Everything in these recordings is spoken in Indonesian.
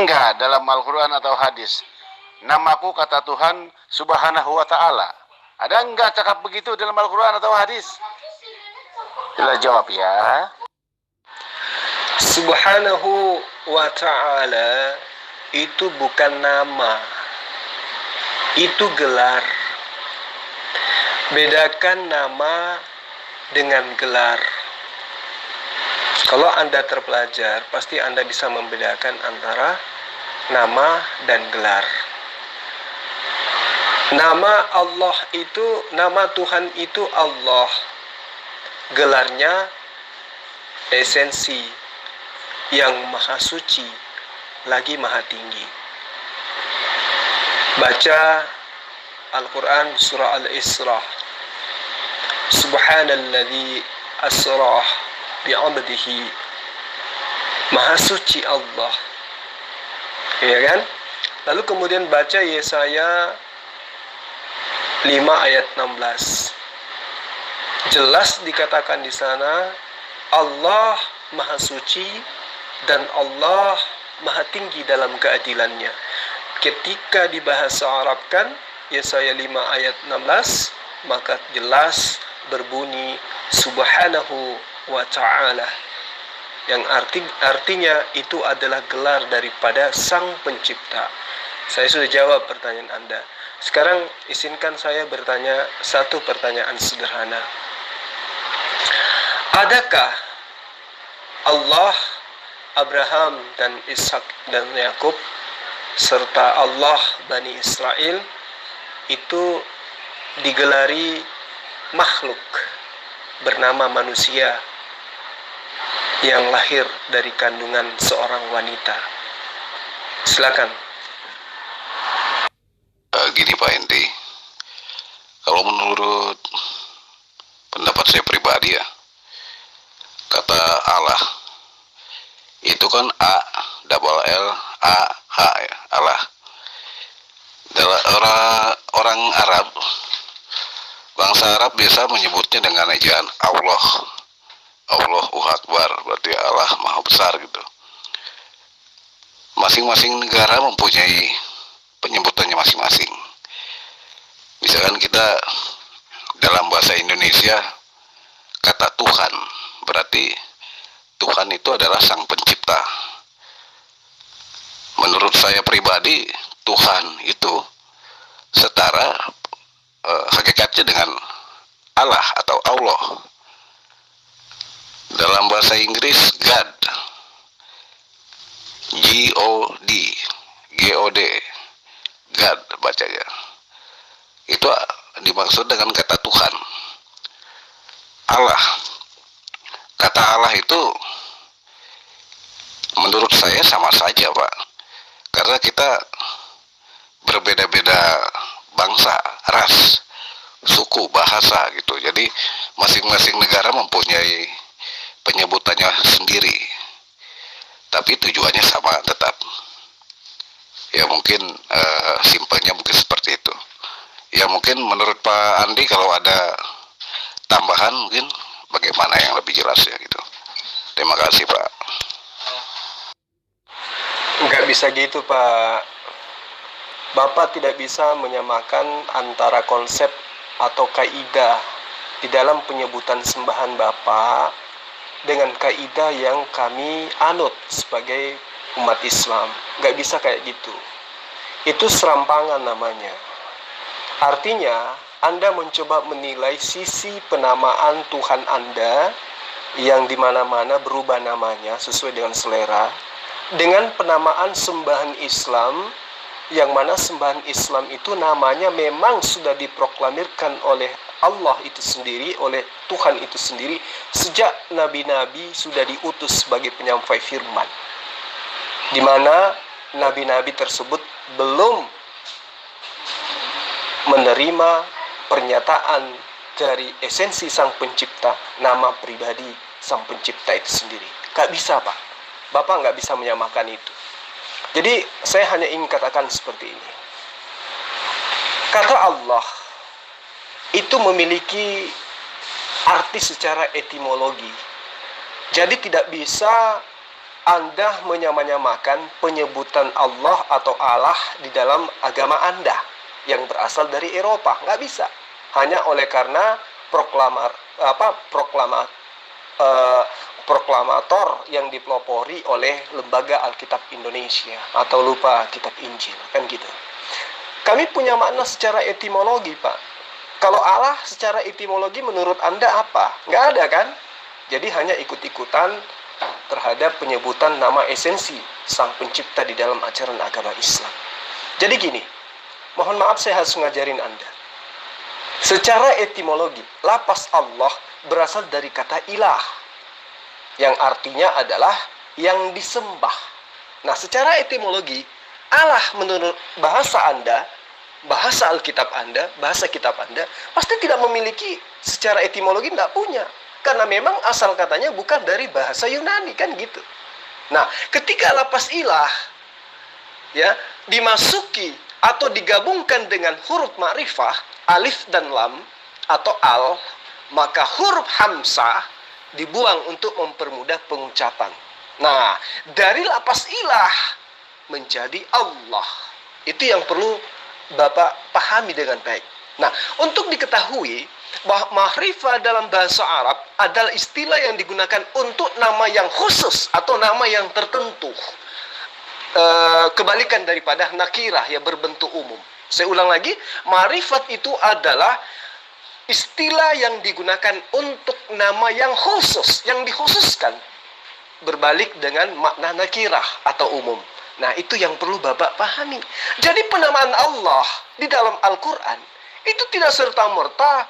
nggak dalam Al-Quran atau hadis? Namaku kata Tuhan Subhanahu wa ta'ala. Ada nggak cakap begitu dalam Al-Quran atau hadis? Kita jawab ya. Subhanahu wa ta'ala itu bukan nama, itu gelar. Bedakan nama dengan gelar. Kalau Anda terpelajar, pasti Anda bisa membedakan antara nama dan gelar. Nama Allah itu, nama Tuhan itu Allah. Gelarnya esensi, yang maha suci, lagi maha tinggi. Baca Al-Quran surah Al-Isra. Subhanalladzi asra bi'abdihi. Maha suci Allah. Ya kan? Lalu kemudian baca Yesaya 5 ayat 16. Jelas dikatakan di sana Allah maha suci dan Allah maha tinggi dalam keadilannya. Ketika dibahasa Arabkan Yesaya 5 ayat 16, maka jelas berbunyi Subhanahu wa ta'ala, yang artinya itu adalah gelar daripada Sang Pencipta. Saya sudah jawab pertanyaan Anda. Sekarang izinkan saya bertanya satu pertanyaan sederhana. Adakah Allah, Abraham dan Ishak dan Yakub serta Allah Bani Israel itu digelari makhluk bernama manusia yang lahir dari kandungan seorang wanita? Silakan. Gini Pak Enti, kalau menurut pendapat saya pribadi ya, kata Allah itu kan A double L A H ya, Allah. Orang Arab, bangsa Arab biasa menyebutnya dengan ejaan Allah, Allahu Akbar, berarti Allah Maha Besar gitu. Masing-masing negara mempunyai penyebutannya masing-masing. Misalkan kita dalam bahasa Indonesia kata Tuhan, berarti Tuhan itu adalah Sang Pencipta. Menurut saya pribadi, Tuhan itu setara hakikatnya dengan Allah atau Allah. Dalam bahasa Inggris God, G-O-D, G-O-D, God bacanya. Itu dimaksud dengan kata Tuhan. Allah, kata Allah itu menurut saya sama saja Pak, karena kita berbeda-beda bangsa, ras, suku, bahasa gitu. Jadi masing-masing negara mempunyai penyebutannya sendiri, tapi tujuannya sama tetap. Ya mungkin simpelnya mungkin seperti itu. Ya mungkin menurut Pak Andi kalau ada tambahan mungkin bagaimana yang lebih jelas ya gitu. Terima kasih Pak. Enggak bisa gitu Pak. Bapak tidak bisa menyamakan antara konsep atau kaidah di dalam penyebutan sembahan Bapak dengan kaidah yang kami anut sebagai umat Islam. Enggak bisa kayak gitu. Itu serampangan namanya. Artinya Anda mencoba menilai sisi penamaan Tuhan Anda yang dimana-mana berubah namanya sesuai dengan selera, dengan penamaan sembahan Islam yang mana sembahan Islam itu namanya memang sudah diproklamirkan oleh Allah itu sendiri, oleh Tuhan itu sendiri sejak nabi-nabi sudah diutus sebagai penyampai firman, di mana nabi-nabi tersebut belum menerima pernyataan dari esensi Sang Pencipta, nama pribadi Sang Pencipta itu sendiri. Gak bisa Pak, Bapak gak bisa menyamakan itu. Jadi saya hanya ingin katakan seperti ini. Kata Allah itu memiliki arti secara etimologi. Jadi tidak bisa Anda menyamanyamakan penyebutan Allah atau Allah di dalam agama Anda yang berasal dari Eropa. Nggak bisa. Hanya oleh karena proklamator yang dipelopori oleh Lembaga Alkitab Indonesia, atau lupa kitab Injil, kan gitu. Kami punya makna secara etimologi, Pak. Kalau Allah secara etimologi menurut Anda apa? Nggak ada, kan? Jadi hanya ikut-ikutan terhadap penyebutan nama esensi Sang Pencipta di dalam ajaran agama Islam. Jadi gini, mohon maaf saya harus ngajarin Anda. Secara etimologi, lafaz Allah berasal dari kata ilah, yang artinya adalah yang disembah. Nah, secara etimologi, Allah menurut bahasa Anda, bahasa Alkitab Anda, bahasa kitab Anda, pasti tidak memiliki secara etimologi, tidak punya. Karena memang asal katanya bukan dari bahasa Yunani, kan gitu. Nah, ketika lafaz ilah ya dimasuki atau digabungkan dengan huruf ma'rifah, alif dan lam atau al, maka huruf hamzah dibuang untuk mempermudah pengucapan. Nah, dari lafaz ilah menjadi Allah. Itu yang perlu Bapak pahami dengan baik. Nah, untuk diketahui bahwa ma'rifah dalam bahasa Arab adalah istilah yang digunakan untuk nama yang khusus atau nama yang tertentu. Kebalikan daripada nakirah yang berbentuk umum. Saya ulang lagi, ma'rifat itu adalah istilah yang digunakan untuk nama yang khusus, yang dikhususkan. Berbalik dengan makna nakirah atau umum. Nah, itu yang perlu Bapak pahami. Jadi penamaan Allah di dalam Al-Quran itu tidak serta-merta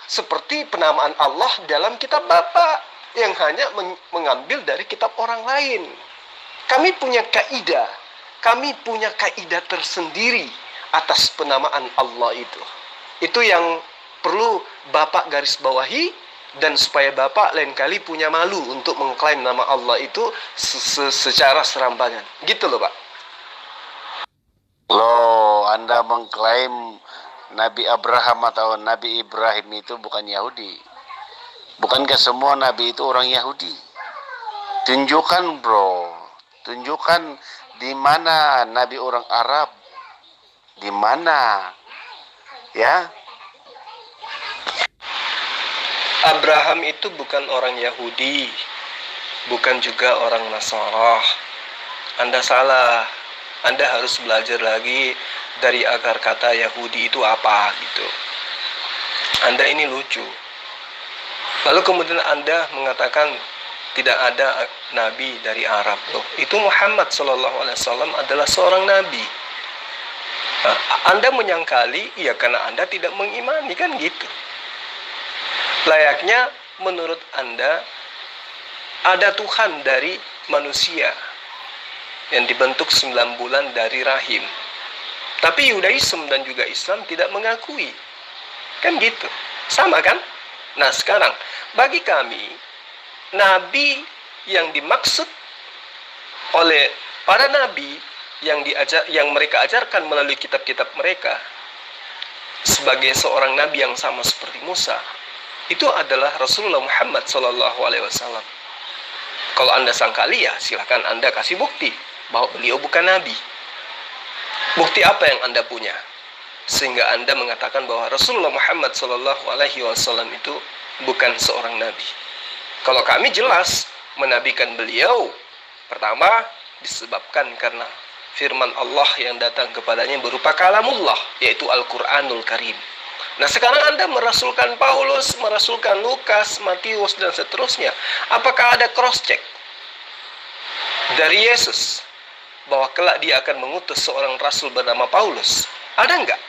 seperti penamaan Allah dalam kitab Bapak yang hanya mengambil dari kitab orang lain. Kami punya kaidah tersendiri atas penamaan Allah itu. Itu yang perlu Bapak garis bawahi, dan supaya Bapak lain kali punya malu untuk mengklaim nama Allah itu secara serampangan. Gitu loh, Pak. Loh, Anda mengklaim Nabi Abraham atau Nabi Ibrahim itu bukan Yahudi. Bukankah semua Nabi itu orang Yahudi? Tunjukkan, bro. Tunjukkan di mana Nabi orang Arab. Di mana? Ya. Abraham itu bukan orang Yahudi, bukan juga orang Nasara. Anda salah. Anda harus belajar lagi dari akar kata Yahudi itu apa gitu. Anda ini lucu. Lalu kemudian Anda mengatakan tidak ada nabi dari Arab. Loh, itu Muhammad SAW adalah seorang nabi. Nah, Anda menyangkali ya karena Anda tidak mengimani, kan gitu. Layaknya menurut Anda ada Tuhan dari manusia yang dibentuk 9 bulan dari rahim. Tapi Yudaism dan juga Islam tidak mengakui. Kan gitu. Sama kan? Nah, sekarang bagi kami, nabi yang dimaksud oleh para nabi yang mereka ajarkan melalui kitab-kitab mereka sebagai seorang nabi yang sama seperti Musa, itu adalah Rasulullah Muhammad SAW. Kalau Anda sangkali, ya silahkan Anda kasih bukti bahwa beliau bukan nabi. Bukti apa yang Anda punya sehingga Anda mengatakan bahwa Rasulullah Muhammad SAW itu bukan seorang nabi? Kalau kami jelas menabikan beliau, pertama disebabkan karena firman Allah yang datang kepadanya berupa kalamullah, yaitu Al-Quranul Karim. Nah, sekarang Anda merasulkan Paulus, merasulkan Lukas, Matius, dan seterusnya. Apakah ada cross check dari Yesus bahwa kelak dia akan mengutus seorang rasul bernama Paulus? Ada enggak?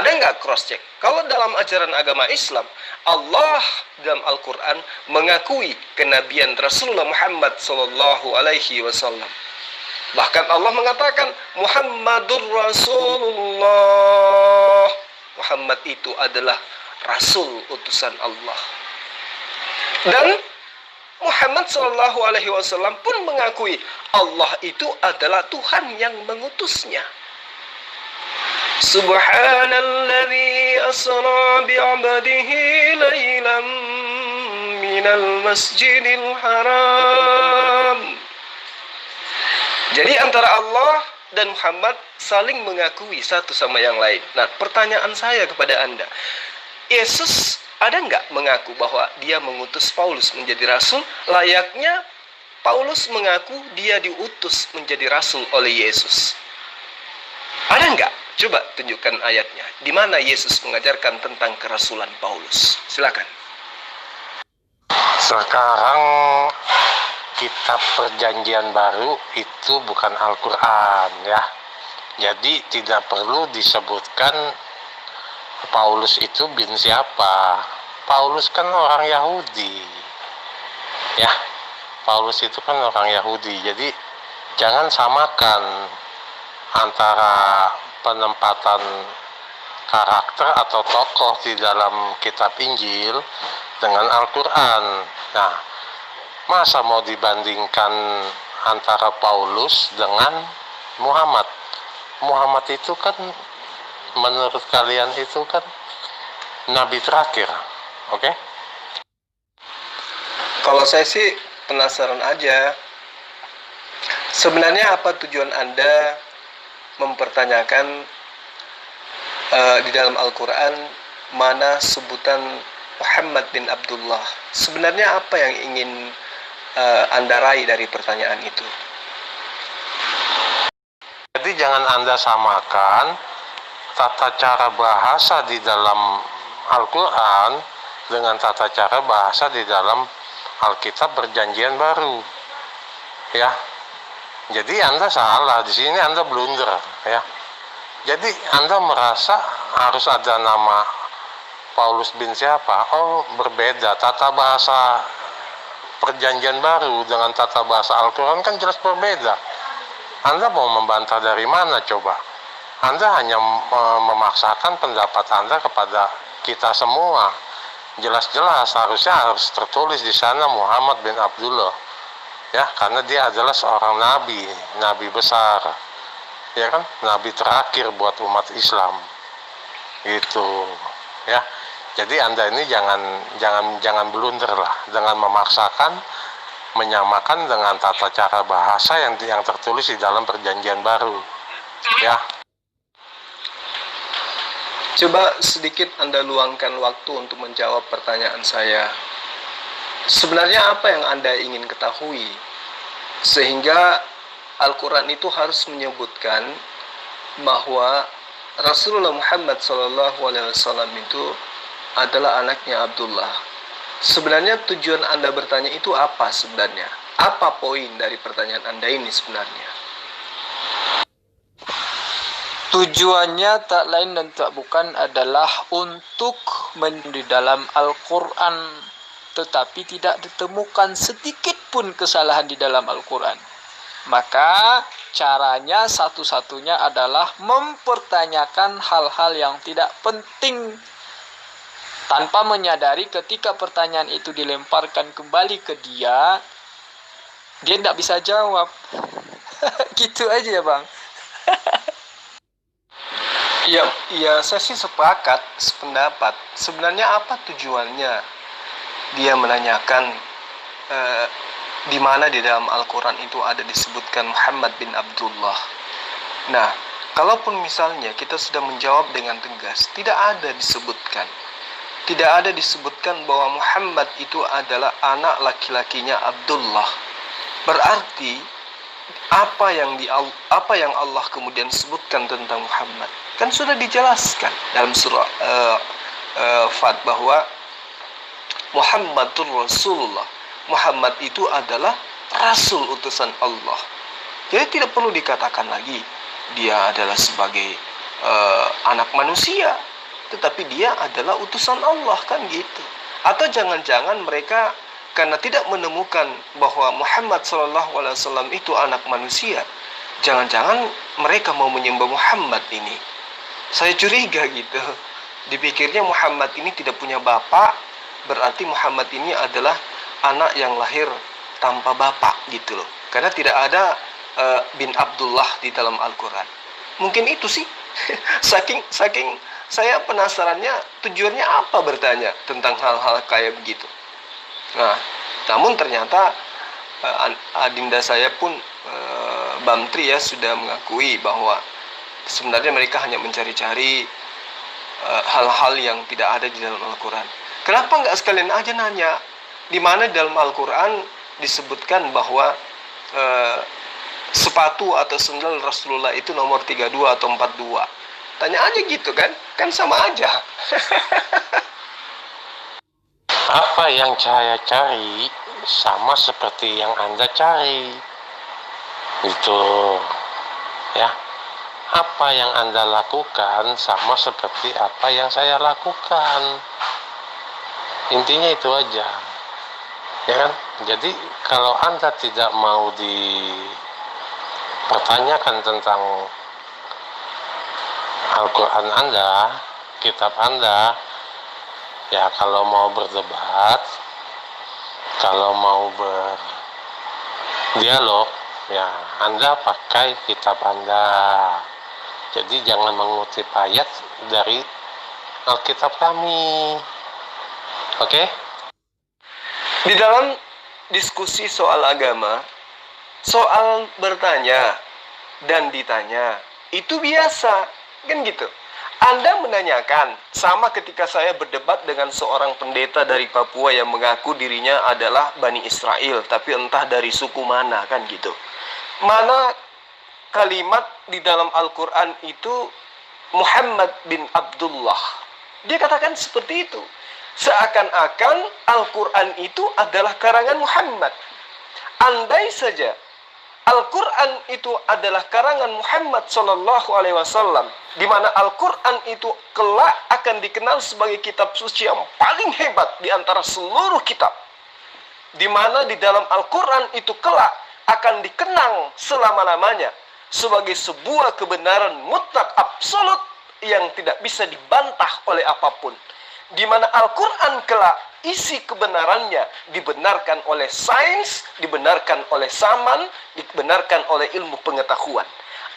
Ada enggak cross check? Kalau dalam ajaran agama Islam, Allah dalam Al-Quran mengakui kenabian Rasulullah Muhammad SAW. Bahkan Allah mengatakan Muhammadur Rasulullah. Muhammad itu adalah Rasul utusan Allah. Dan Muhammad SAW pun mengakui Allah itu adalah Tuhan yang mengutusnya. Subhanalladzi asra bi'abdihi laylan minal masjidil haram Jadi antara Allah dan Muhammad saling mengakui satu sama yang lain. Nah, pertanyaan saya kepada Anda, Yesus ada nggak mengaku bahwa dia mengutus Paulus menjadi rasul? Layaknya Paulus mengaku dia diutus menjadi rasul oleh Yesus. Ada nggak? Coba tunjukkan ayatnya. Di mana Yesus mengajarkan tentang kerasulan Paulus? Silakan. Sekarang kitab perjanjian baru itu bukan Al-Quran ya. Jadi tidak perlu disebutkan Paulus itu bin siapa. Paulus kan orang Yahudi ya. Paulus itu kan orang Yahudi. Jadi jangan samakan antara penempatan karakter atau tokoh di dalam kitab Injil dengan Al-Quran. Nah, masa mau dibandingkan antara Paulus dengan Muhammad? Muhammad itu kan menurut kalian itu kan nabi terakhir, oke? Kalau saya sih penasaran aja. Sebenarnya apa tujuan Anda mempertanyakan di dalam Al-Quran mana sebutan Muhammad bin Abdullah? Sebenarnya apa yang ingin Anda raih dari pertanyaan itu? Jadi jangan Anda samakan tata cara bahasa di dalam Al-Quran dengan tata cara bahasa di dalam Alkitab Perjanjian Baru. Ya. Jadi Anda salah, di sini Anda blunder, ya. Jadi Anda merasa harus ada nama Paulus bin siapa? Oh, berbeda. Tata bahasa Perjanjian Baru dengan tata bahasa Al-Quran kan jelas berbeda. Anda mau membantah dari mana coba? Anda hanya memaksakan pendapat Anda kepada kita semua. Jelas-jelas harusnya harus tertulis di sana Muhammad bin Abdullah. Ya, karena dia adalah seorang nabi besar. Ya kan? Nabi terakhir buat umat Islam. Gitu. Ya. Jadi Anda ini jangan blunder lah dengan memaksakan menyamakan dengan tata cara bahasa yang tertulis di dalam Perjanjian Baru. Ya. Coba sedikit Anda luangkan waktu untuk menjawab pertanyaan saya. Sebenarnya apa yang Anda ingin ketahui sehingga Al-Quran itu harus menyebutkan bahwa Rasulullah Muhammad SAW itu adalah anaknya Abdullah. Sebenarnya tujuan Anda bertanya itu apa sebenarnya? Apa poin dari pertanyaan Anda ini sebenarnya? Tujuannya tak lain dan tak bukan adalah untuk di dalam Al-Quran, tetapi tidak ditemukan sedikit pun kesalahan di dalam Al-Quran. Maka caranya satu-satunya adalah mempertanyakan hal-hal yang tidak penting tanpa menyadari ketika pertanyaan itu dilemparkan kembali ke dia tidak bisa jawab. Gitu aja ya Bang. Ya, saya sih sependapat. Sebenarnya apa tujuannya dia menanyakan di mana di dalam Al-Quran itu ada disebutkan Muhammad bin Abdullah. Nah, kalaupun misalnya kita sudah menjawab dengan tegas, tidak ada disebutkan bahwa Muhammad itu adalah anak laki-lakinya Abdullah. Berarti apa yang Allah kemudian sebutkan tentang Muhammad kan sudah dijelaskan dalam surah Fat bahwa Muhammadur Rasulullah. Muhammad itu adalah Rasul utusan Allah. Jadi tidak perlu dikatakan lagi dia adalah sebagai anak manusia, tetapi dia adalah utusan Allah, kan gitu. Atau jangan-jangan mereka karena tidak menemukan bahwa Muhammad SAW itu anak manusia, jangan-jangan mereka mau menyembah Muhammad ini. Saya curiga gitu. Dipikirnya Muhammad ini tidak punya bapak, berarti Muhammad ini adalah anak yang lahir tanpa bapak gitu loh. Karena tidak ada bin Abdullah di dalam Al-Quran. Mungkin itu sih. saking saya penasarannya tujuannya apa bertanya tentang hal-hal kayak begitu. Nah, namun ternyata adinda saya pun Bamtri ya sudah mengakui bahwa sebenarnya mereka hanya mencari-cari hal-hal yang tidak ada di dalam Al-Quran. Kenapa nggak sekalian aja nanya, di mana dalam Al-Quran disebutkan bahwa sepatu atau sendal Rasulullah itu nomor 32 atau 42? Tanya aja gitu kan sama aja. Apa yang saya cari sama seperti yang Anda cari. Itu ya. Apa yang Anda lakukan sama seperti apa yang saya lakukan. Intinya itu aja. Ya kan? Jadi kalau Anda tidak mau dipertanyakan tentang Al-Quran Anda, kitab Anda, ya kalau mau berdebat, kalau mau berdialog, ya Anda pakai kitab Anda. Jadi jangan mengutip ayat dari Alkitab kami. Oke? Di dalam diskusi soal agama, soal bertanya dan ditanya itu biasa, kan gitu. Anda menanyakan, sama ketika saya berdebat dengan seorang pendeta dari Papua yang mengaku dirinya adalah Bani Israel, tapi entah dari suku mana, kan gitu. Mana kalimat di dalam Al-Quran itu Muhammad bin Abdullah. Dia katakan seperti itu. Seakan-akan Al-Quran itu adalah karangan Muhammad. Andai saja Al-Quran itu adalah karangan Muhammad Sallallahu Alaihi Wasallam, di mana Al-Quran itu kelak akan dikenal sebagai kitab suci yang paling hebat di antara seluruh kitab, di mana di dalam Al-Quran itu kelak akan dikenang selama-lamanya sebagai sebuah kebenaran mutlak absolut yang tidak bisa dibantah oleh apapun, di mana Al-Quran kelak isi kebenarannya dibenarkan oleh sains, dibenarkan oleh zaman, dibenarkan oleh ilmu pengetahuan.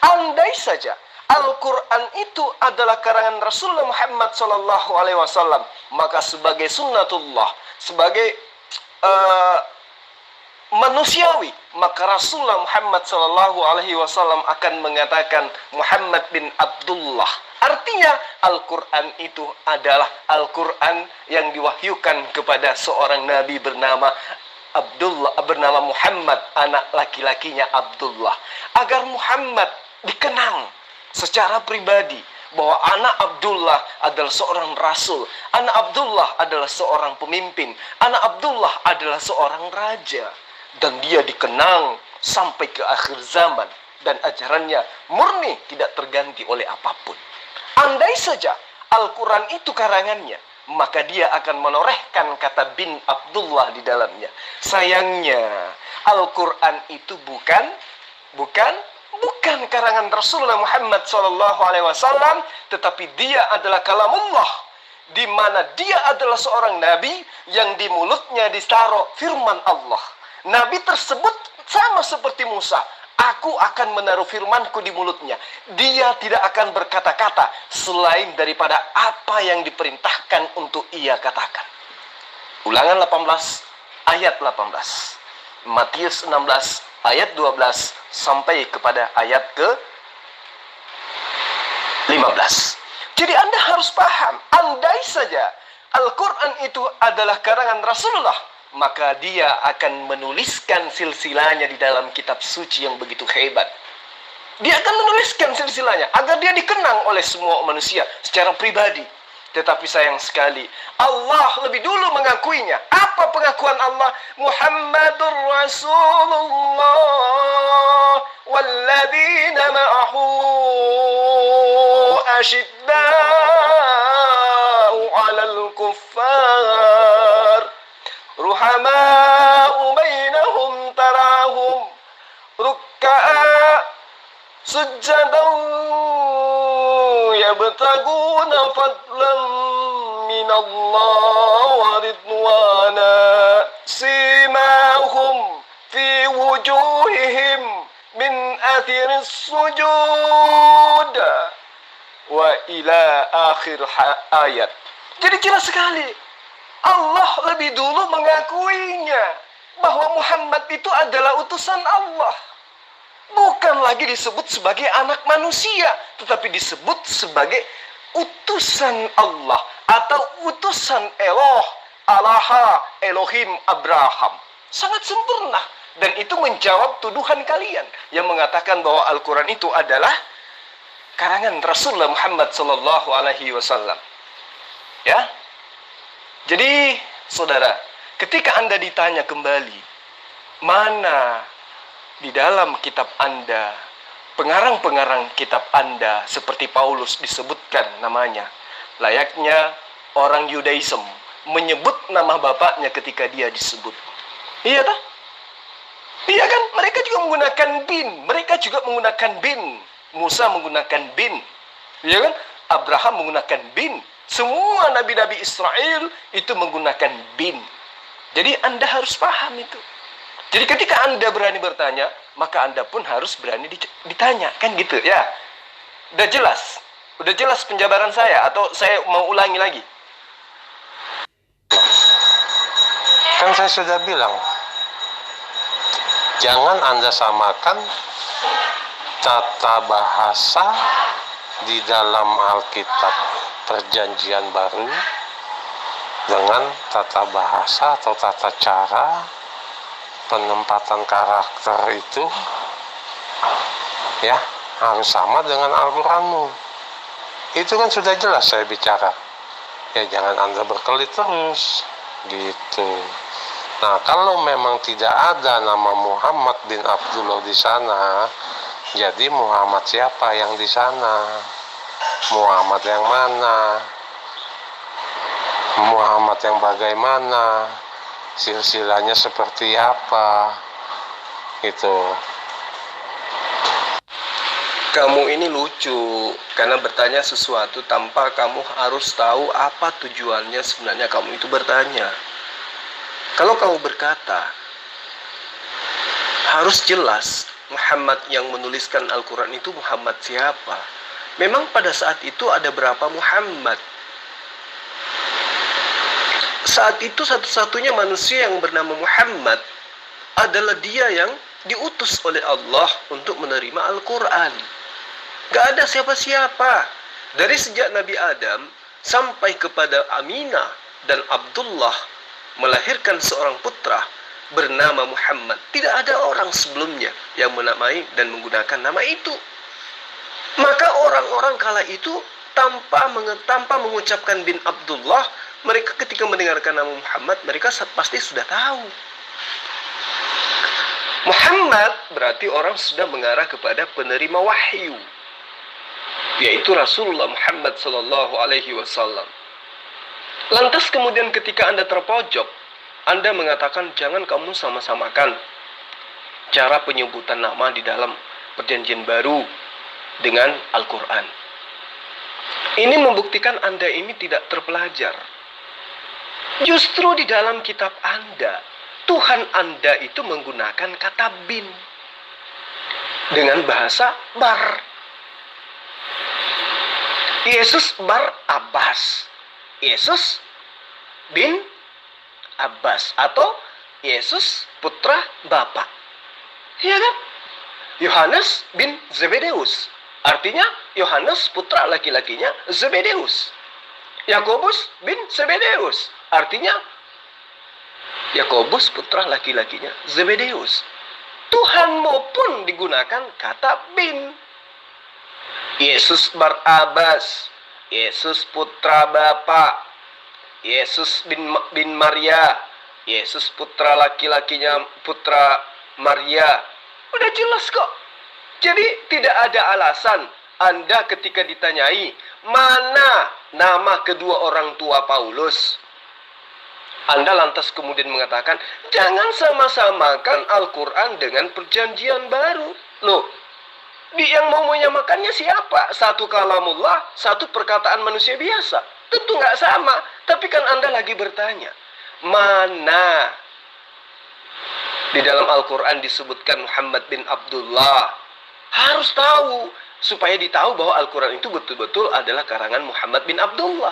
Andai saja Al-Quran itu adalah karangan Rasulullah Muhammad SAW, maka sebagai sunnatullah, sebagai manusiawi, maka Rasulullah Muhammad SAW akan mengatakan Muhammad bin Abdullah. Artinya Al-Quran itu adalah Al-Quran yang diwahyukan kepada seorang nabi bernama Muhammad, anak laki-lakinya Abdullah, agar Muhammad dikenang secara pribadi bahwa anak Abdullah adalah seorang rasul, anak Abdullah adalah seorang pemimpin, anak Abdullah adalah seorang raja, dan dia dikenang sampai ke akhir zaman, dan ajarannya murni tidak terganti oleh apapun. Andai saja Al-Quran itu karangannya, maka dia akan menorehkan kata bin Abdullah di dalamnya. Sayangnya Al-Quran itu bukan karangan Rasulullah Muhammad SAW, tetapi dia adalah kalamullah, di mana dia adalah seorang nabi yang di mulutnya ditaruh firman Allah. Nabi tersebut sama seperti Musa. Aku akan menaruh firmanku di mulutnya. Dia tidak akan berkata-kata selain daripada apa yang diperintahkan untuk ia katakan. Ulangan 18 ayat 18. Matius 16 ayat 12 sampai kepada ayat ke 15. Jadi Anda harus paham, andai saja Al-Quran itu adalah karangan Rasulullah, maka dia akan menuliskan silsilahnya di dalam kitab suci yang begitu hebat. Dia akan menuliskan silsilahnya agar dia dikenang oleh semua manusia secara pribadi. Tetapi sayang sekali, Allah lebih dulu mengakuinya. Apa pengakuan Allah? Muhammadur Rasulullah walladzina ma'ahu asyidda'u 'alal kuffar ruhama'u bainahum tarahum rukka'a sujjadan yabtaguna fadlan minallah wa ridwana simahum fi wujuhihim min athiris sujud wa ila akhir ayat. Jadi jelas sekali Allah lebih dulu mengakuinya bahwa Muhammad itu adalah utusan Allah. bukan lagi disebut sebagai anak manusia, tetapi disebut sebagai utusan Allah atau utusan Allaha Elohim Abraham. Sangat sempurna, dan itu menjawab tuduhan kalian yang mengatakan bahwa Al-Quran itu adalah karangan Rasulullah Muhammad sallallahu alaihi wasallam. Ya. Jadi, saudara, ketika Anda ditanya kembali, mana di dalam kitab Anda, pengarang-pengarang kitab Anda seperti Paulus disebutkan namanya, layaknya orang Yudaism menyebut nama bapaknya ketika dia disebut. Iya tak? Iya kan? Mereka juga menggunakan bin. Mereka juga menggunakan bin. Musa menggunakan bin. Iya kan? Abraham menggunakan bin. Semua nabi-nabi Israel itu menggunakan bin. Jadi Anda harus paham itu. Jadi ketika Anda berani bertanya, maka Anda pun harus berani ditanya. Kan gitu ya. Udah jelas? Udah jelas penjabaran saya? Atau saya mau ulangi lagi? Kan saya sudah bilang, jangan Anda samakan tata bahasa di dalam Alkitab Perjanjian Baru dengan tata bahasa atau tata cara penempatan karakter itu ya harus sama dengan Al-Quranmu. Itu kan sudah jelas saya bicara. Ya jangan Anda berkelit terus gitu. Nah, kalau memang tidak ada nama Muhammad bin Abdullah di sana, jadi Muhammad siapa yang di sana? Muhammad yang mana? Muhammad yang bagaimana? Silsilahnya seperti apa? Gitu. Kamu ini lucu karena bertanya sesuatu tanpa kamu harus tahu apa tujuannya sebenarnya kamu itu bertanya. Kalau kamu berkata, harus jelas Muhammad yang menuliskan Al-Quran itu Muhammad siapa? Memang pada saat itu ada berapa Muhammad? Saat itu satu-satunya manusia yang bernama Muhammad adalah dia yang diutus oleh Allah untuk menerima Al-Quran. Gak ada siapa-siapa. Dari sejak Nabi Adam sampai kepada Aminah dan Abdullah melahirkan seorang putra bernama Muhammad. Tidak ada orang sebelumnya yang menamai dan menggunakan nama itu. Maka orang-orang kala itu tanpa mengucapkan bin Abdullah, mereka ketika mendengarkan nama Muhammad, mereka pasti sudah tahu. Muhammad berarti orang sudah mengarah kepada penerima wahyu, yaitu Rasulullah Muhammad sallallahu alaihi wasallam. Lantas kemudian ketika Anda terpojok, Anda mengatakan jangan kamu sama-samakan cara penyebutan nama di dalam Perjanjian Baru dengan Al-Quran. Ini membuktikan Anda ini tidak terpelajar. Justru di dalam kitab Anda, Tuhan Anda itu menggunakan kata bin dengan bahasa bar. Yesus bar Abbas. Yesus bin Abbas atau Yesus putra Bapa. Iya kan? Yohanes bin Zebedeus. Artinya Yohanes putra laki-lakinya Zebedeus. Yakobus bin Zebedeus. Artinya Yakobus putra laki-lakinya Zebedeus. Tuhanmu pun digunakan kata bin. Yesus bar Abbas, Yesus putra Bapa, Yesus bin Maria, Yesus putra laki-lakinya putra Maria. Udah jelas kok. Jadi tidak ada alasan Anda ketika ditanyai mana nama kedua orang tua Paulus, Anda lantas kemudian mengatakan jangan sama-samakan Al-Quran dengan Perjanjian Baru. Loh, yang mau menyamakannya siapa? Satu kalamullah, satu perkataan manusia biasa. Tentu nggak sama. Tapi kan Anda lagi bertanya, mana di dalam Al-Quran disebutkan Muhammad bin Abdullah? Harus tahu, supaya ditahu bahwa Al-Quran itu betul-betul adalah karangan Muhammad bin Abdullah.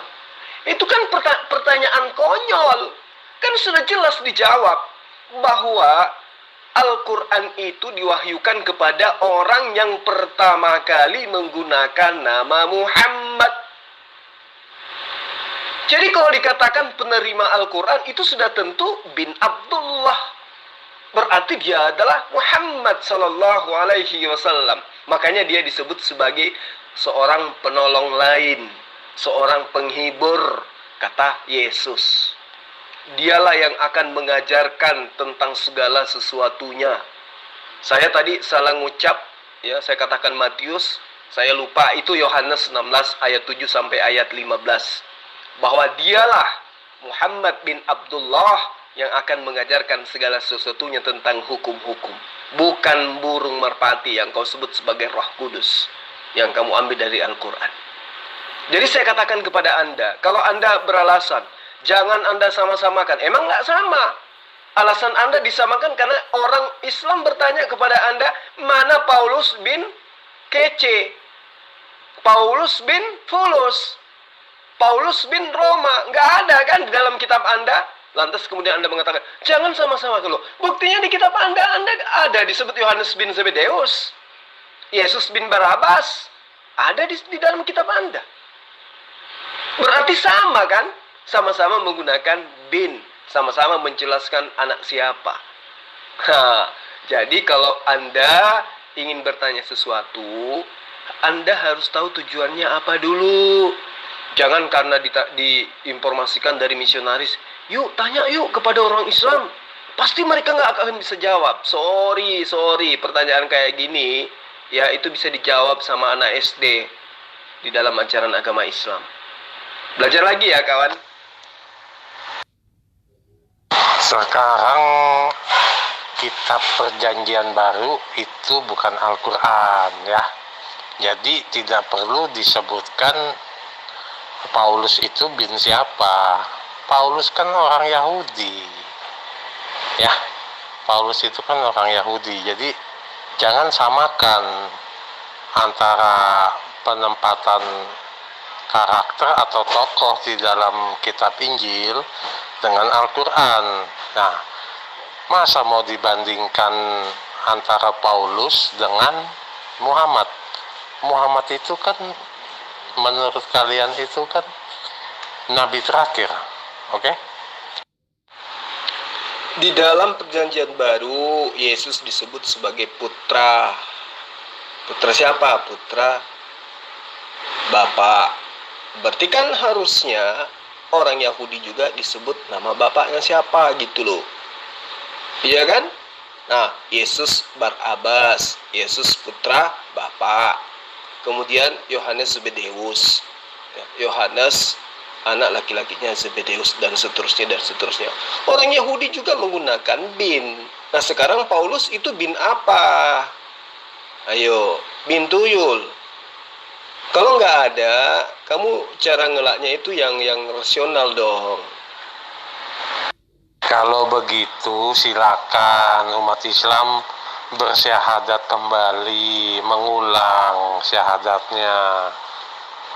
Itu kan pertanyaan konyol. Kan sudah jelas dijawab bahwa Al-Quran itu diwahyukan kepada orang yang pertama kali menggunakan nama Muhammad. Jadi kalau dikatakan penerima Al-Quran itu sudah tentu bin Abdullah. Berarti dia adalah Muhammad Sallallahu Alaihi Wasallam. Makanya dia disebut sebagai seorang penolong lain, seorang penghibur, kata Yesus. Dialah yang akan mengajarkan tentang segala sesuatunya. Saya tadi salah ngucap, ya, saya katakan Matius, saya lupa, itu Yohanes 16 ayat 7 sampai ayat 15. Bahwa dialah Muhammad bin Abdullah yang akan mengajarkan segala sesuatunya tentang hukum-hukum. Bukan burung merpati yang kau sebut sebagai Roh Kudus yang kamu ambil dari Al-Quran. Jadi saya katakan kepada Anda, kalau Anda beralasan jangan Anda sama-samakan, emang nggak sama. Alasan Anda disamakan karena orang Islam bertanya kepada Anda, mana Paulus bin Kece, Paulus bin Fulus, Paulus bin Roma? Nggak ada kan di dalam kitab Anda. Lantas kemudian Anda mengatakan, jangan sama-sama dulu. Buktinya di kitab Anda ada disebut Yohanes bin Zebedeus, Yesus bin Barabas, ada di dalam kitab Anda. Berarti sama kan? Sama-sama menggunakan bin, sama-sama menjelaskan anak siapa. Jadi kalau Anda ingin bertanya sesuatu, Anda harus tahu tujuannya apa dulu. Jangan karena diinformasikan dari misionaris, yuk tanya yuk kepada orang Islam, pasti mereka nggak akan bisa jawab. Sorry, pertanyaan kayak gini, ya itu bisa dijawab sama anak SD di dalam ajaran agama Islam. Belajar lagi ya kawan. Sekarang kitab perjanjian baru itu bukan Al-Quran ya. Jadi tidak perlu disebutkan Paulus itu bin siapa. Paulus kan orang Yahudi. Ya, Paulus itu kan orang Yahudi. Jadi jangan samakan antara penempatan karakter atau tokoh di dalam kitab Injil dengan Al-Quran. Nah, masa mau dibandingkan antara Paulus dengan Muhammad? Muhammad itu kan menurut kalian itu kan nabi terakhir, oke? Di dalam perjanjian baru, Yesus disebut sebagai putra. Putra siapa? Putra Bapa. Berarti kan harusnya orang Yahudi juga disebut nama bapaknya siapa gitu loh. Iya kan? Nah, Yesus Barabas, Yesus putra Bapa. Kemudian Yohanes Zebedeus, Yohanes anak laki-lakinya Zebedeus, dan seterusnya. Orang Yahudi juga menggunakan bin. Nah sekarang Paulus itu bin apa? Ayo, bin tuyul. Kalau nggak ada, kamu cara ngelaknya itu yang rasional dong. Kalau begitu silakan umat Islam bersyahadat kembali, mengulang syahadatnya.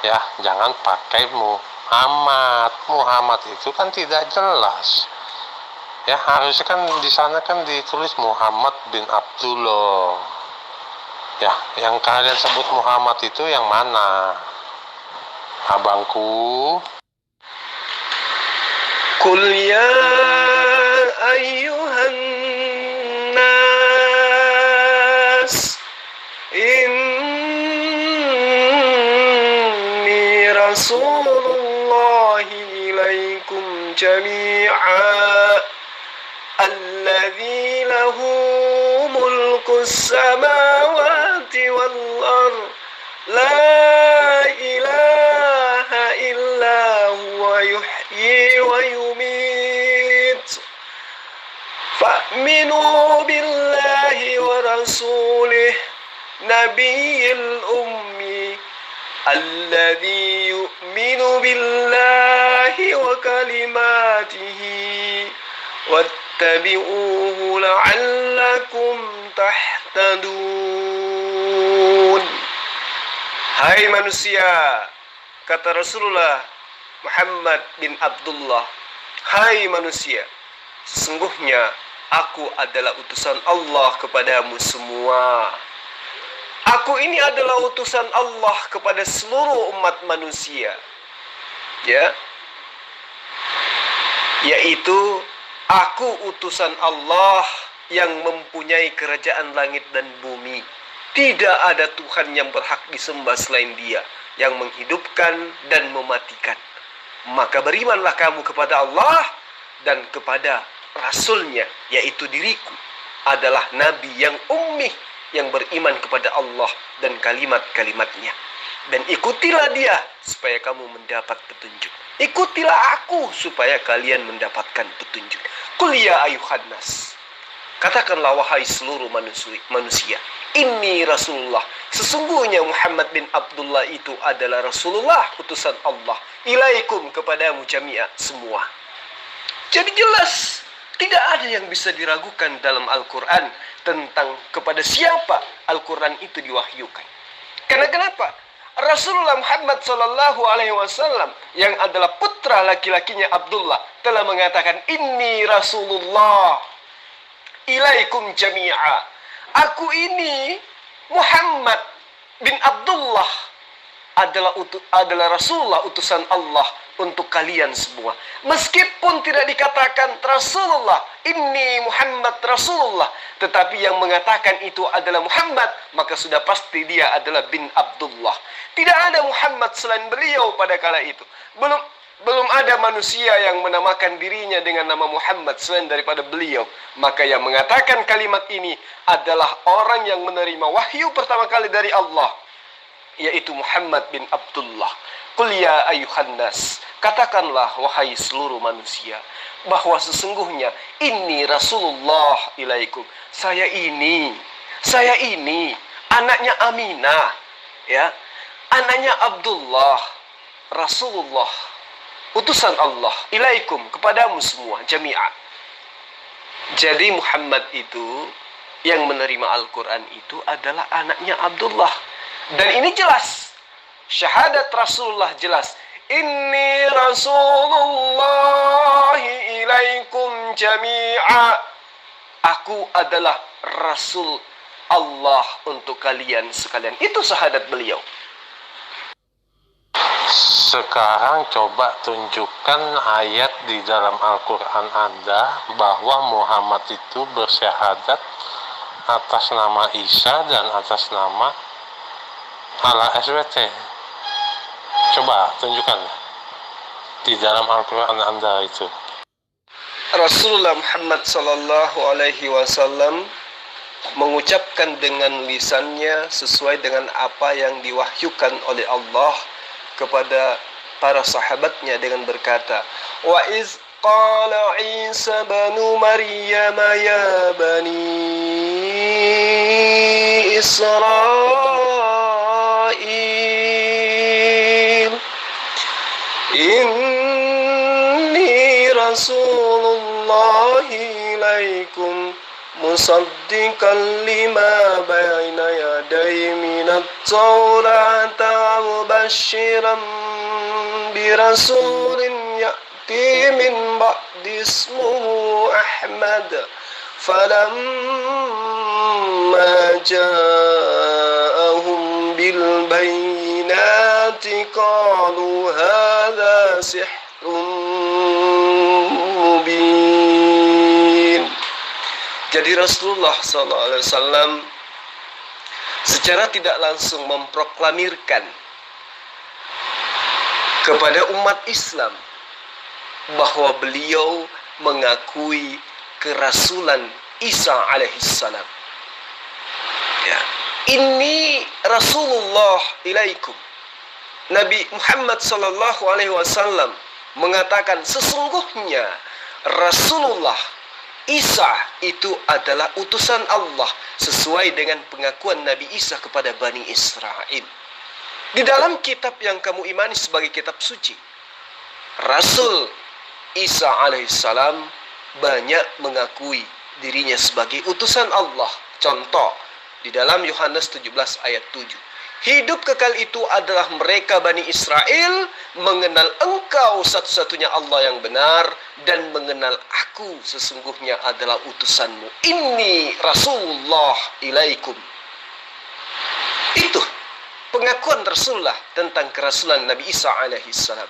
Ya, jangan pakai Muhammad. Muhammad itu kan tidak jelas. Ya, harusnya kan di sana kan ditulis Muhammad bin Abdullah. Ya, yang kalian sebut Muhammad itu yang mana? Abangku. Qul ya ayyuhan nas inni rasulullahi ilaikum jami'a alladzi lahu mulkus samawati wal ard la ilaha illa huwa yuhyi wa yumit fa'minu billahi wa rasulih nabiyil ummi alladzi yu'minu billahi wa kalimatihi wattabi'uhu la'allakum tahtadun. Hai manusia, kata Rasulullah Muhammad bin Abdullah, hai manusia, sesungguhnya aku adalah utusan Allah kepadamu semua. Aku ini adalah utusan Allah kepada seluruh umat manusia. Ya. Yaitu aku utusan Allah yang mempunyai kerajaan langit dan bumi. Tidak ada Tuhan yang berhak disembah selain Dia, yang menghidupkan dan mematikan. Maka berimanlah kamu kepada Allah dan kepada Rasulnya, yaitu diriku adalah Nabi yang ummi, yang beriman kepada Allah dan kalimat-kalimatnya. Dan ikutilah Dia supaya kamu mendapat petunjuk. Ikutilah aku supaya kalian mendapatkan petunjuk. Qul ya ayuhan nas, katakanlah wahai seluruh manusia, inni Rasulullah, sesungguhnya Muhammad bin Abdullah itu adalah Rasulullah, utusan Allah, ilaikum, kepadamu jami'a, semua. Jadi jelas, tidak ada yang bisa diragukan dalam Al-Quran tentang kepada siapa Al-Quran itu diwahyukan. Karena kenapa? Rasulullah Muhammad SAW yang adalah putra laki-lakinya Abdullah telah mengatakan, inni Rasulullah ilaikum jami'a. Aku ini Muhammad bin Abdullah adalah Rasulullah, utusan Allah untuk kalian semua. Meskipun tidak dikatakan Rasulullah, inni Muhammad Rasulullah, tetapi yang mengatakan itu adalah Muhammad, maka sudah pasti dia adalah bin Abdullah. Tidak ada Muhammad selain beliau pada kala itu. Belum ada manusia yang menamakan dirinya dengan nama Muhammad selain daripada beliau. Maka yang mengatakan kalimat ini adalah orang yang menerima wahyu pertama kali dari Allah, yaitu Muhammad bin Abdullah. Qul ya ayuhan nas, katakanlah wahai seluruh manusia, bahwa sesungguhnya ini Rasulullah ilaikum, saya ini anaknya Aminah, ya, anaknya Abdullah, Rasulullah, utusan Allah, ilaikum, kepadamu semua jami'a. Jadi Muhammad itu yang menerima Al-Quran itu adalah anaknya Abdullah. Dan ini jelas, syahadat Rasulullah jelas, inni Rasulullah ilaikum jami'a, aku adalah Rasul Allah untuk kalian sekalian. Itu syahadat beliau. Sekarang coba tunjukkan ayat di dalam Al-Quran Anda bahwa Muhammad itu bersyahadat atas nama Isa dan atas nama Allah SWT. Coba tunjukkan di dalam Al-Quran Anda itu. Rasulullah Muhammad SAW mengucapkan dengan lisannya sesuai dengan apa yang diwahyukan oleh Allah kepada para sahabatnya dengan berkata, wa iz qala Isa banu Maryam ya bani Israel inni Rasulullah ilaikum musaddiqan lima bayna yaday minat tawrata mubashiran birasulin ya'ti min ba'di ismuhu Ahmad falamma ja'ahum bil bayyinati qalu hadha sihrun mubin. Jadi Rasulullah SAW secara tidak langsung memproklamirkan kepada umat Islam bahwa beliau mengakui kerasulan Isa alaihissalam. Ya. Ini Rasulullah ilaikum. Nabi Muhammad SAW mengatakan sesungguhnya Rasulullah Isa itu adalah utusan Allah sesuai dengan pengakuan Nabi Isa kepada Bani Israel. Di dalam kitab yang kamu imani sebagai kitab suci, Rasul Isa alaihissalam banyak mengakui dirinya sebagai utusan Allah. Contoh, di dalam Yohanes 17 ayat 7. Hidup kekal itu adalah mereka Bani Israel mengenal engkau satu-satunya Allah yang benar dan mengenal aku sesungguhnya adalah utusanmu. Inni Rasulullah ilaikum. Itu pengakuan Rasulullah tentang kerasulan Nabi Isa alaihissalam.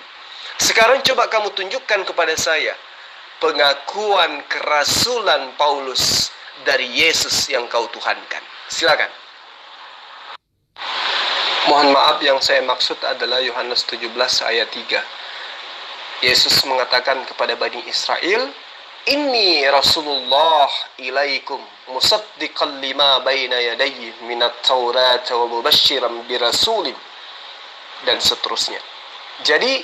Sekarang coba kamu tunjukkan kepada saya pengakuan kerasulan Paulus dari Yesus yang kau tuhankan. Silakan. Mohon maaf, yang saya maksud adalah Yohanes 17 ayat 3. Yesus mengatakan kepada Bani Israel, Inni Rasulullah ilaikum musaddiqan lima baina yadayhi minat taurat wa mubashiran birasulin, dan seterusnya. Jadi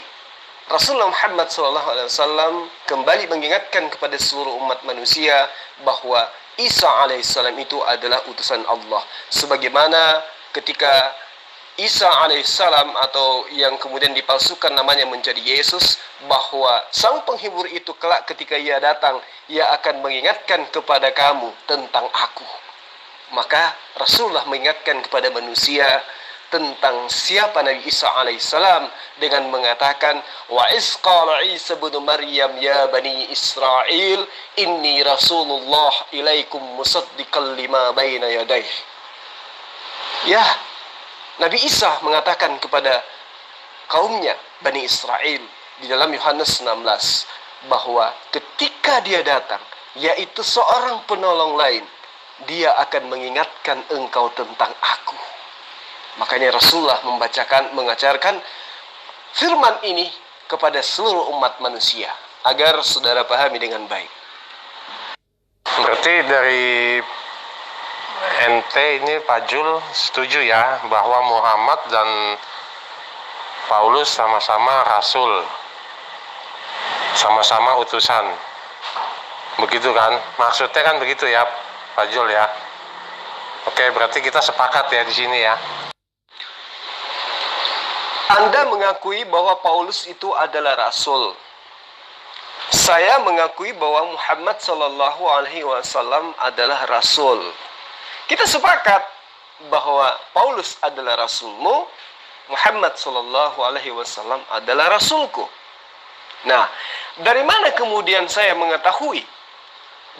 Rasulullah Muhammad SAW kembali mengingatkan kepada seluruh umat manusia bahwa Isa alaihissalam itu adalah utusan Allah. Sebagaimana ketika Isa alaihissalam atau yang kemudian dipalsukan namanya menjadi Yesus, bahwa sang penghibur itu kelak ketika ia datang, ia akan mengingatkan kepada kamu tentang aku. Maka Rasulullah mengingatkan kepada manusia tentang siapa Nabi Isa alaihissalam dengan mengatakan, wa isqala Isa bin Maryam ya bani Israel inni Rasulullah ilaikum musaddiqan lima baina yadayhi. Ya, Nabi Isa mengatakan kepada kaumnya Bani Israel di dalam Yohanes 16 bahwa ketika dia datang, yaitu seorang penolong lain, dia akan mengingatkan engkau tentang aku. Makanya Rasulullah mengajarkan firman ini kepada seluruh umat manusia agar saudara pahami dengan baik. Berarti dari ente ini Pak Jul setuju ya bahwa Muhammad dan Paulus sama-sama rasul, sama-sama utusan, begitu kan? Maksudnya kan begitu ya Pak Jul ya? Oke, berarti kita sepakat ya di sini ya. Anda mengakui bahwa Paulus itu adalah rasul. Saya mengakui bahwa Muhammad Sallallahu Alaihi Wasallam adalah rasul. Kita sepakat bahwa Paulus adalah rasulmu, Muhammad Sallallahu Alaihi Wasallam adalah rasulku. Nah, dari mana kemudian saya mengetahui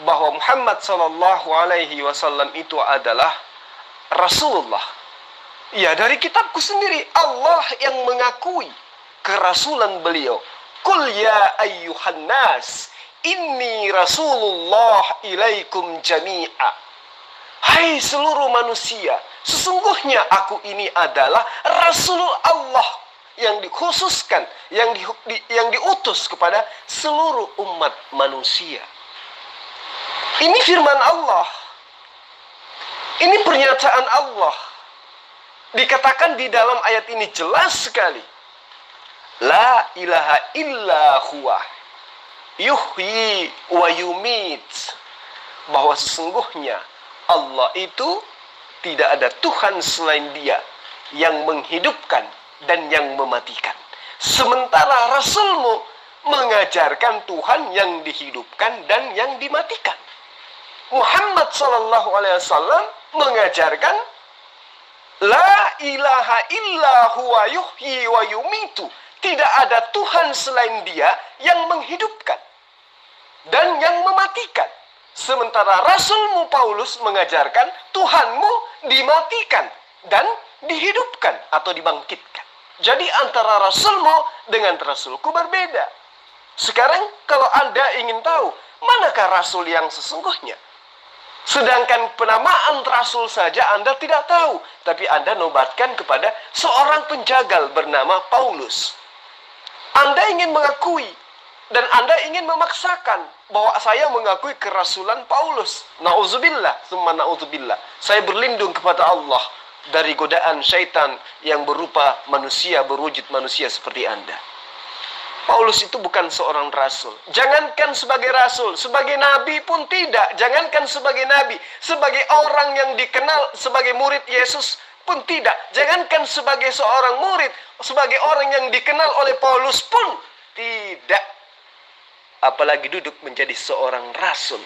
bahwa Muhammad Sallallahu Alaihi Wasallam itu adalah Rasulullah? Ya, dari kitabku sendiri. Allah yang mengakui kerasulan beliau. Qul ya ayyuhan nas, inni Rasulullah ilaikum jami'a. Hai seluruh manusia, sesungguhnya aku ini adalah Rasul Allah yang dikhususkan, yang diutus kepada seluruh umat manusia. Ini firman Allah. Ini pernyataan Allah. Dikatakan di dalam ayat ini jelas sekali. La ilaha illa huwa yuhyi wa yumit. Bahwa sesungguhnya Allah itu tidak ada Tuhan selain Dia yang menghidupkan dan yang mematikan. Sementara Rasulmu mengajarkan Tuhan yang dihidupkan dan yang dimatikan. Muhammad Sallallahu Alaihi Wasallam mengajarkan La ilaha illa huwa yuhyi wa yumitu. Tidak ada Tuhan selain Dia yang menghidupkan dan yang mematikan. Sementara Rasulmu Paulus mengajarkan Tuhanmu dimatikan dan dihidupkan atau dibangkitkan. Jadi antara Rasulmu dengan Rasulku berbeda. Sekarang kalau Anda ingin tahu manakah Rasul yang sesungguhnya, sedangkan penamaan Rasul saja Anda tidak tahu, tapi Anda nobatkan kepada seorang penjagal bernama Paulus. Anda ingin mengakui dan Anda ingin memaksakan bahwa saya mengakui kerasulan Paulus. Na'udzubillah, summa na'udzubillah. Saya berlindung kepada Allah dari godaan syaitan yang berupa manusia, berwujud manusia seperti Anda. Paulus itu bukan seorang rasul. Jangankan sebagai rasul, sebagai nabi pun tidak. Jangankan sebagai nabi, sebagai orang yang dikenal sebagai murid Yesus pun tidak. Jangankan sebagai seorang murid, sebagai orang yang dikenal oleh Paulus pun tidak. Apalagi duduk menjadi seorang rasul.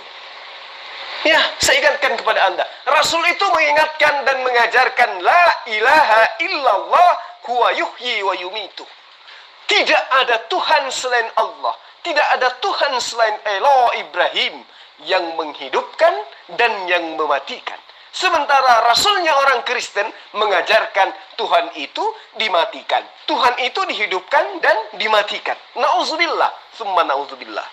Ya, saya ingatkan kepada Anda. Rasul itu mengingatkan dan mengajarkan la ilaha illallah huwa yuhyi wa yumitu. Tidak ada Tuhan selain Allah. Tidak ada Tuhan selain Eloh Ibrahim yang menghidupkan dan yang mematikan. Sementara Rasulnya orang Kristen mengajarkan Tuhan itu dimatikan. Tuhan itu dihidupkan dan dimatikan. Na'udzubillah, summa na'udzubillah.